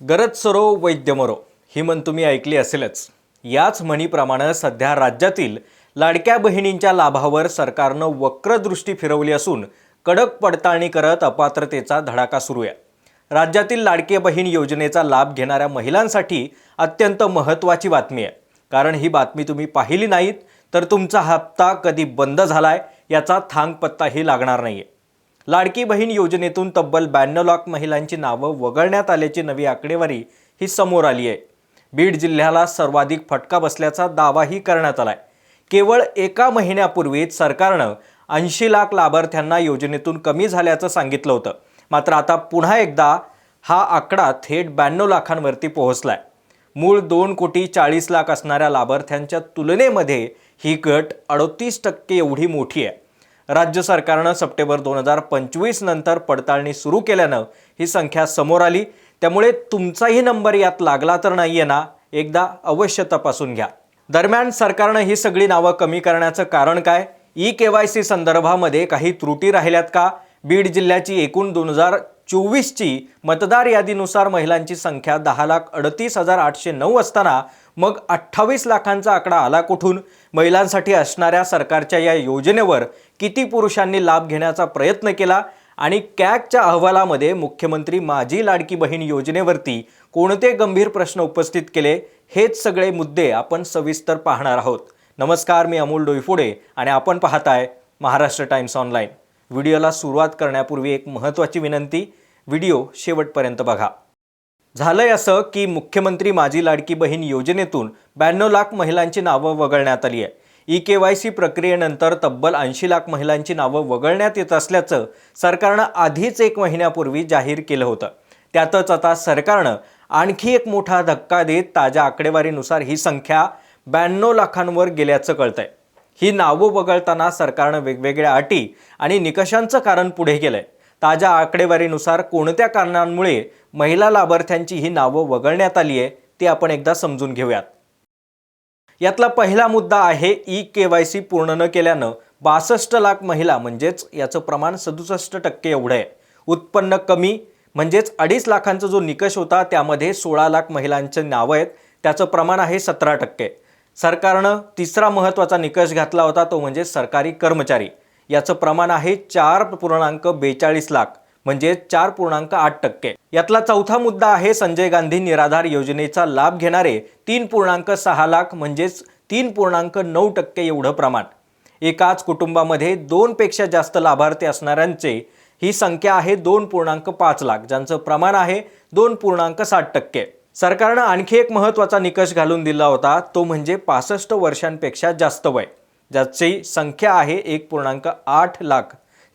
गरज सरो वैद्य मरो ही म्हण तुम्ही ऐकली असेलच। याच म्हणीप्रमाणे सध्या राज्यातील लाडक्या बहिणींच्या लाभावर सरकारनं वक्रदृष्टी फिरवली असून कडक पडताळणी करत अपात्रतेचा धडाका सुरू आहे। राज्यातील लाडकी बहीण योजनेचा लाभ घेणाऱ्या महिलांसाठी अत्यंत महत्त्वाची बातमी आहे, कारण ही बातमी तुम्ही पाहिली नाहीत तर तुमचा हप्ता कधी बंद झालाय याचा थांगपत्ताही लागणार नाहीये। लाडकी बहीण योजनेतून तब्बल 92 लाख महिलांची नावं वगळण्यात आल्याची नवी आकडेवारी ही समोर आली आहे। बीड जिल्ह्याला सर्वाधिक फटका बसल्याचा दावाही करण्यात आलाय। केवळ एका महिन्यापूर्वीच सरकारनं 80 लाख लाभार्थ्यांना योजनेतून कमी झाल्याचं सांगितलं होतं, मात्र आता पुन्हा एकदा हा आकडा थेट 92 लाखांवरती पोहोचलाय। मूळ 2,40,00,000 असणाऱ्या लाभार्थ्यांच्या तुलनेमध्ये ही घट 38% एवढी मोठी आहे। राज्य सरकारनं सप्टेंबर 2025 नंतर पडताळणी सुरू केल्यानं ही संख्या समोर आली। त्यामुळे तुमचाही नंबर यात लागला तर नाहीये ना, एकदा अवश्य तपासून घ्या। दरम्यान सरकारनं ही सगळी नावं कमी करण्याचं कारण काय? ई-केवायसी संदर्भामध्ये काही त्रुटी राहिल्यात का? बीड जिल्ह्याची एकूण 2024ची मतदार यादीनुसार महिलांची संख्या 10,38,809 असताना मग 28 लाखांचा आकडा आला कुठून? महिलांसाठी असणाऱ्या सरकारच्या या योजनेवर किती पुरुषांनी लाभ घेण्याचा प्रयत्न केला आणि कॅगच्या अहवालामध्ये मुख्यमंत्री माझी लाडकी बहीण योजनेवरती कोणते गंभीर प्रश्न उपस्थित केले, हेच सगळे मुद्दे आपण सविस्तर पाहणार आहोत। नमस्कार, मी अमोल डोईफोडे आणि आपण पाहताय महाराष्ट्र टाइम्स ऑनलाईन। व्हिडिओला सुरुवात करण्यापूर्वी एक महत्त्वाची विनंती, व्हिडिओ शेवटपर्यंत बघा। झालंय असं की मुख्यमंत्री माझी लाडकी बहीण योजनेतून 92 लाख महिलांची नावं वगळण्यात आली आहे। ई-केवायसी प्रक्रियेनंतर तब्बल 80 लाख महिलांची नावं वगळण्यात येत असल्याचं सरकारनं आधीच 1 महिन्यापूर्वी जाहीर केलं होतं। त्यातच आता सरकारनं आणखी एक मोठा धक्का देत ताज्या आकडेवारीनुसार ही संख्या 92 लाखांवर गेल्याचं कळतंय। ही नावं वगळताना सरकारनं वेगवेगळ्या अटी आणि निकषांचं कारण पुढे केलंय। ताज्या आकडेवारीनुसार कोणत्या कारणांमुळे महिला लाभार्थ्यांची ही नावं वगळण्यात आली आहे ते आपण एकदा समजून घेऊयात। यातला पहिला मुद्दा आहे ई-केवायसी पूर्ण न केल्यानं 62 लाख महिला, म्हणजेच याचं प्रमाण 67% एवढं आहे। उत्पन्न कमी म्हणजेच 2.5 लाखांचा जो निकष होता त्यामध्ये 16 लाख महिलांची नावं आहेत, त्याचं प्रमाण आहे 17%। सरकारनं तिसरा महत्त्वाचा निकष घातला होता तो म्हणजे सरकारी कर्मचारी, याचं प्रमाण आहे 4.42 लाख, म्हणजे 4.8%। यातला चौथा मुद्दा आहे संजय गांधी निराधार योजनेचा लाभ घेणारे 3.6 लाख, म्हणजेच 3.9% एवढं प्रमाण। एकाच कुटुंबामध्ये 2 पेक्षा जास्त लाभार्थी असणाऱ्यांचे ही संख्या आहे 2.5 लाख, ज्यांचं प्रमाण आहे 2.60%। सरकारनं आणखी एक महत्त्वाचा निकष घालून दिला होता तो म्हणजे 65 वर्षांपेक्षा जास्त वय, ज्याची संख्या आहे 1.8 लाख,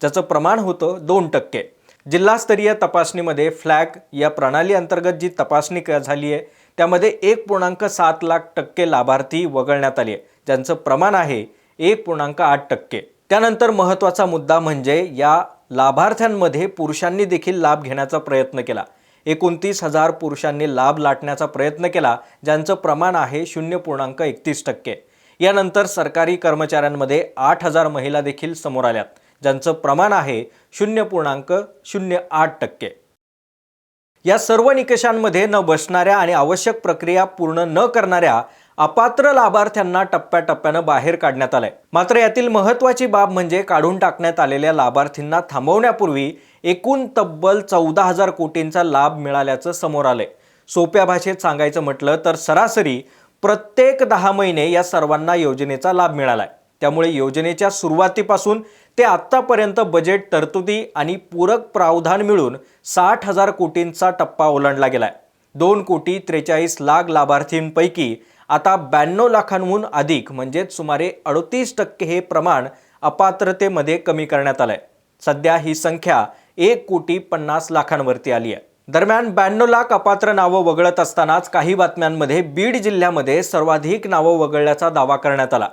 ज्याचं प्रमाण होतं 2%। जिल्हास्तरीय तपासणीमध्ये फ्लॅग या प्रणाली अंतर्गत जी तपासणी झाली आहे त्यामध्ये 1.7 लाख लाभार्थी वगळण्यात आले, ज्यांचं प्रमाण आहे 1.8%। त्यानंतर महत्त्वाचा मुद्दा म्हणजे या लाभार्थ्यांमध्ये पुरुषांनी देखील लाभ घेण्याचा प्रयत्न केला। 29,000 पुरुषांनी लाभ लाटण्याचा प्रयत्न केला, ज्यांचं प्रमाण आहे 0.31%। यानंतर सरकारी कर्मचाऱ्यांमध्ये 8,000 महिला देखील समोर आल्यात, ज्यांचं प्रमाण आहे 0.08%। या सर्व निकषांमध्ये न बसणाऱ्या आणि आवश्यक प्रक्रिया पूर्ण न करणाऱ्या अपात्र लाभार्थ्यांना टप्प्याटप्प्यानं बाहेर काढण्यात आलंय। मात्र यातील महत्त्वाची बाब म्हणजे काढून टाकण्यात आलेल्या लाभार्थींना थांबवण्यापूर्वी एकूण तब्बल 14,000 कोटींचा लाभ मिळाल्याचं समोर आलंय। सोप्या भाषेत सांगायचं म्हटलं तर सरासरी प्रत्येक 10 महिने या सर्वांना योजनेचा लाभ मिळालाय। त्यामुळे योजनेच्या सुरुवातीपासून ते आत्तापर्यंत बजेट तरतुदी आणि पूरक प्रावधान मिळून 60,000 कोटींचा टप्पा ओलांडला गेलाय। 2,43,00,000 लाभार्थींपैकी आता 92 लाखांहून अधिक, म्हणजेच सुमारे 38% हे प्रमाण अपात्रतेमध्ये कमी करण्यात आलंय। सध्या ही संख्या 1,50,00,000 आली आहे। दरम्यान 92 लाख अपात्र नावं वगळत असतानाच काही बातम्यांमध्ये बीड जिल्ह्यामध्ये सर्वाधिक नावं वगळल्याचा दावा करण्यात आला।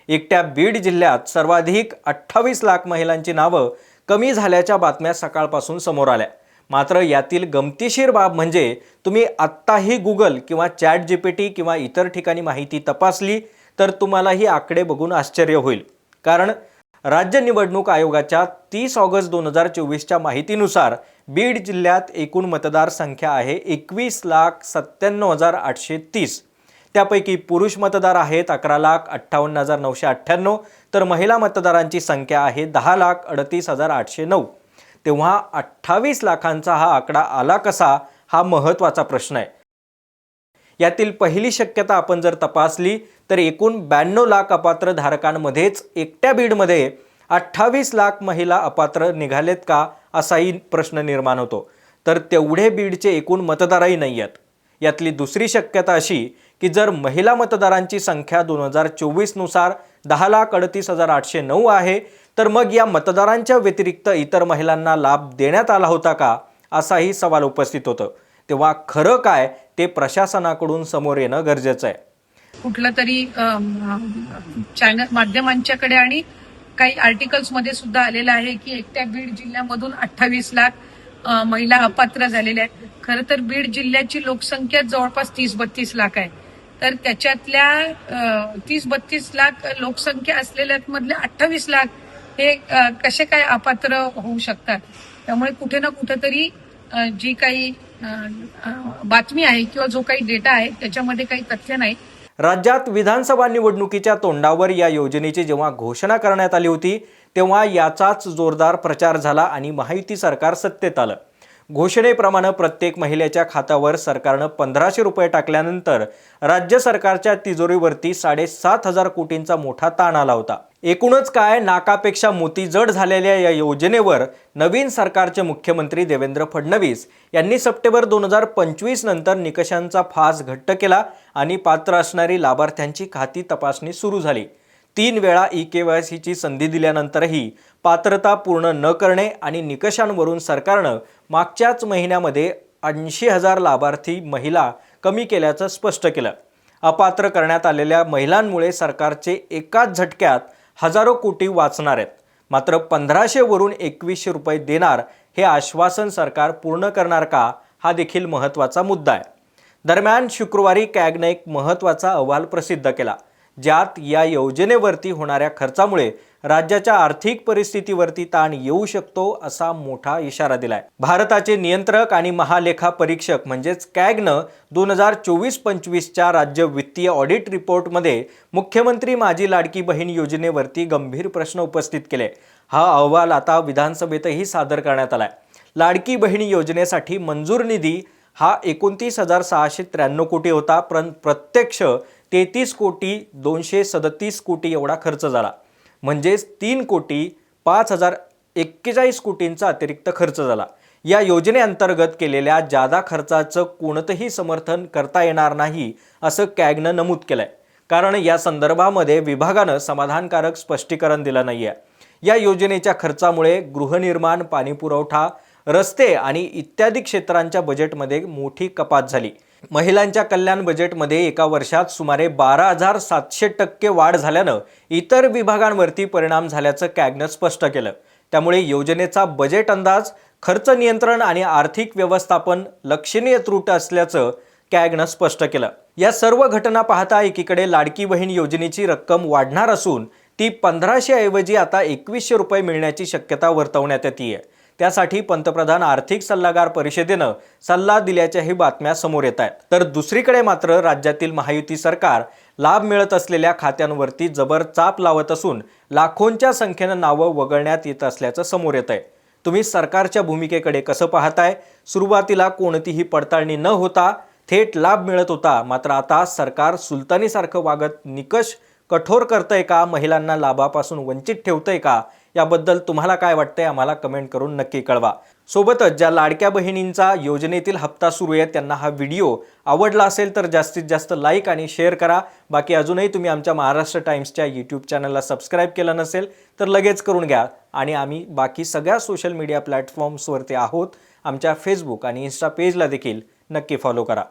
एकट्या बीड जिल्ह्यात सर्वाधिक 28 लाख महिलांची नावं कमी झाल्याच्या बातम्या सकाळपासून समोर आल्या। मात्र यातील गमतीशीर बाब म्हणजे तुम्ही आत्ताही गुगल किंवा ChatGPT किंवा इतर ठिकाणी माहिती तपासली तर तुम्हाला ही आकडे बघून आश्चर्य होईल, कारण राज्य निवडणूक आयोगाच्या 30 ऑगस्ट 2024च्या माहितीनुसार बीड जिल्ह्यात एकूण मतदार संख्या आहे 21,97,830. त्यापैकी पुरुष मतदार आहेत 11,58,998, तर महिला मतदारांची संख्या आहे 10,38,809. तेव्हा 28 लाखांचा हा आकडा आला कसा, हा महत्त्वाचा प्रश्न आहे. यातील पहिली शक्यता आपण जर तपासली तर एकूण 92 लाख अपात्र धारकांमध्येच एकट्या बीडमध्ये 28 लाख महिला अपात्र निघालेत का, असाही प्रश्न निर्माण होतो. तर तेवढे बीडचे एकूण मतदारही नाही आहेत. यातली दुसरी शक्यता अशी की जर महिला मतदारांची संख्या 2024 नुसार 10,38,809 आहे, तर मग या मतदारांच्या व्यतिरिक्त इतर महिलांना लाभ देण्यात आला होता का, असाही सवाल उपस्थित होतो. तेव्हा खरं काय ते प्रशासनाकडून समोर येणं गरजेचं आहे. कुठलं तरी चॅनल माध्यमांच्याकडे आणि काही आर्टिकल्स मध्ये सुद्धा आलेलं आहे की एकट्या बीड जिल्ह्यामधून 28 लाख महिला अपात्र झालेल्या आहेत. खरं तर बीड जिल्ह्याची लोकसंख्या जवळपास 30-32 लाख आहे. तर त्याच्यातल्या 30-32 लाख लोकसंख्या असलेल्या मधले 28 लाख हे कसे काय अपात्र होऊ शकतात. त्यामुळे कुठे ना कुठेतरी जी काही बातमी आहे किंवा जो काही डेटा आहे त्याच्यामध्ये काही तथ्य नाही. राज्यात विधानसभा निवडणुकीच्या तोंडावर या योजनेची जेव्हा घोषणा करण्यात आली होती तेव्हा याचाच जोरदार प्रचार झाला आणि महायुती सरकार सत्तेत आलं. घोषणेप्रमाणे प्रत्येक महिलेच्या खात्यावर सरकारनं 1,500 रुपये टाकल्यानंतर राज्य सरकारच्या तिजोरीवरती 7,500 कोटींचा मोठा ताण आला होता. एकूणच काय, नाकापेक्षा मोती जड झालेल्या या योजनेवर नवीन सरकारचे मुख्यमंत्री देवेंद्र फडणवीस यांनी सप्टेंबर 2025 नंतर निकषांचा फास घट्ट केला आणि पात्र असणारी लाभार्थ्यांची खाती तपासणी सुरू झाली. 3 वेळा ई-केवायसीची संधी दिल्यानंतरही पात्रता पूर्ण न करणे आणि निकषांवरून सरकारनं मागच्याच महिन्यामध्ये 80,000 लाभार्थी महिला कमी केल्याचं स्पष्ट केलं. अपात्र करण्यात आलेल्या महिलांमुळे सरकारचे एकाच झटक्यात हजारो कोटी वाचणार आहेत. मात्र 1,500 वरून 2,100 रुपये देणार हे आश्वासन सरकार पूर्ण करणार का, हा देखील महत्त्वाचा मुद्दा आहे. दरम्यान शुक्रवारी कॅगने एक महत्त्वाचा अहवाल प्रसिद्ध केला, ज्यात या योजनेवरती होणाऱ्या खर्चामुळे राज्याच्या आर्थिक परिस्थितीवरती ताण येऊ शकतो असा मोठा इशारा दिलाय. भारताचे नियंत्रक आणि महालेखा परीक्षक म्हणजेच कॅगनं 2024-25च्या राज्य वित्तीय ऑडिट रिपोर्टमध्ये मुख्यमंत्री माझी लाडकी बहीण योजनेवरती गंभीर प्रश्न उपस्थित केले. हा अहवाल आता विधानसभेतही सादर करण्यात आलाय. लाडकी बहीण योजनेसाठी मंजूर निधी हा 29,693 कोटी होता, पण प्रत्यक्ष 33,237 कोटी एवढा खर्च झाला. म्हणजेच 3,05,041 कोटींचा अतिरिक्त खर्च झाला. या योजनेअंतर्गत केलेल्या जादा खर्चाचं कोणतंही समर्थन करता येणार नाही असं कॅगनं नमूद केलंय. कारण या संदर्भामध्ये विभागानं समाधानकारक स्पष्टीकरण दिलं नाहीये. या योजनेच्या खर्चामुळे गृहनिर्माण, पाणीपुरवठा, रस्ते आणि इत्यादी क्षेत्रांच्या बजेटमध्ये मोठी कपात झाली. महिलांच्या कल्याण बजेटमध्ये एका वर्षात सुमारे 12,700% वाढ झाल्यानं इतर विभागांवरती परिणाम झाल्याचं कॅगनं स्पष्ट केलं. त्यामुळे योजनेचा बजेट अंदाज, खर्च नियंत्रण आणि आर्थिक व्यवस्थापन लक्षणीय त्रुटी असल्याचं कॅगनं स्पष्ट केलं. या सर्व घटना पाहता एकीकडे लाडकी बहीण योजनेची रक्कम वाढणार असून ती 1,500 ऐवजी आता 2,100 रुपये मिळण्याची शक्यता वर्तवण्यात येते. त्यासाठी पंतप्रधान आर्थिक सल्लागार परिषदेनं सल्ला दिल्याच्याही बातम्या समोर येत आहेत. तर दुसरीकडे मात्र राज्यातील महायुती सरकार लाभ मिळत असलेल्या खात्यांवरती जबर चाप लावत असून लाखोंच्या संख्येनं नावं वगळण्यात येत असल्याचं समोर येत आहे. तुम्ही सरकारच्या भूमिकेकडे कसं पाहताय? सुरुवातीला कोणतीही पडताळणी न होता थेट लाभ मिळत होता, मात्र आता सरकार सुलतानीसारखं वागत निकष कठोर करतंय का, महिलांना लाभापासून वंचित ठेवतंय का? याबद्दल तुम्हाला काय वाटतंय आम्हाला कमेंट करून नक्की कळवा. सोबतच ज्या लाडक्या बहिणींचा योजनेतील हप्ता सुरू आहे त्यांना हा व्हिडिओ आवडला असेल तर जास्तीत जास्त लाईक आणि शेअर करा. बाकी अजूनही तुम्ही आमच्या महाराष्ट्र टाइम्सच्या यूट्यूब चॅनलला सबस्क्राईब केलं नसेल तर लगेच करून घ्या. आणि आम्ही बाकी सगळ्या सोशल मीडिया प्लॅटफॉर्म्सवरती आहोत. आमच्या फेसबुक आणि इन्स्टा पेजला देखील नक्की फॉलो करा.